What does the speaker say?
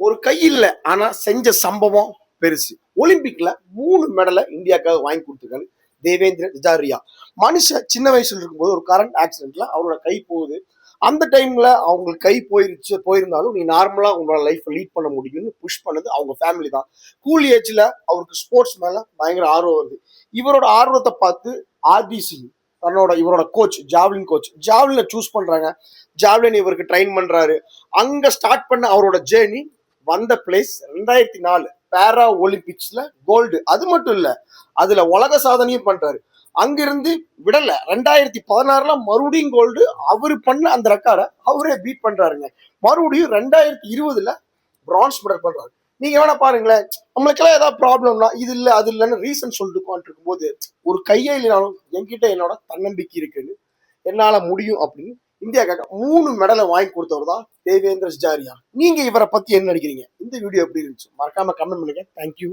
ஒரு கை இல்லை, ஆனா செஞ்ச சம்பவம் பெருசு. ஒலிம்பிக்ல 3 மெடலை இந்தியாவுக்காக வாங்கி கொடுத்துருக்காரு தேவேந்திர ஜாரியா. மனுஷன் சின்ன வயசுல இருக்கும்போது ஒரு கரண்ட் ஆக்சிடென்ட்ல அவரோட கை போகுது. அந்த டைம்ல அவங்களுக்கு கை போயிருந்தாலும் நீ நார்மலா உங்களோட லைஃப் லீட் பண்ண முடியும்னு புஷ் பண்ணது அவங்க ஃபேமிலி தான். கூல் ஏஜ்ல அவருக்கு ஸ்போர்ட்ஸ் மேல பயங்கர ஆர்வம் வருது. இவரோட ஆர்வத்தை பார்த்து ஆர்பிசி இவரோட கோச் ஜாவ்லினை சூஸ் பண்றாங்க. ஜாவ்லின் இவருக்கு ட்ரெயின் பண்றாரு. அங்க ஸ்டார்ட் பண்ண அவரோட ஜேர்னி வந்த பிளேஸ் 2004 பேரா ஒலிம்பிக்ஸ்ல கோல்டு. அது மட்டும் இல்ல, அதுல உலக சாதனையும் பண்றாரு. அங்கிருந்து விடல, 2016 மறுபடியும் கோல்டு. அவரு பண்ண அந்த ரெக்கார்டை அவரே பீட் பண்றாருங்க. மறுபடியும் 2020 பிரான்ஸ் மெடல் பண்றாரு. நீங்க வேணா பாருங்களேன், நம்மளுக்கெல்லாம் ஏதாவது ப்ராப்ளம்னா இது இல்லை அது இல்லைன்னு ரீசன் சொல்லிட்டு உட்காந்துருக்கும் போது ஒரு கையை இல்லைனாலும் என்கிட்ட என்னோட தன்னம்பிக்கை இருக்குன்னு, என்னால முடியும் அப்படின்னு இந்தியாவுக்காக 3 மெடலை வாங்கி கொடுத்தவர் தான் தேவேந்திர ஜாரியா. நீங்க இவரை பத்தி என்ன நினைக்கிறீங்க? இந்த வீடியோ எப்படி இருந்துச்சு மறக்காம கமெண்ட் பண்ணுங்க. தேங்க்யூ.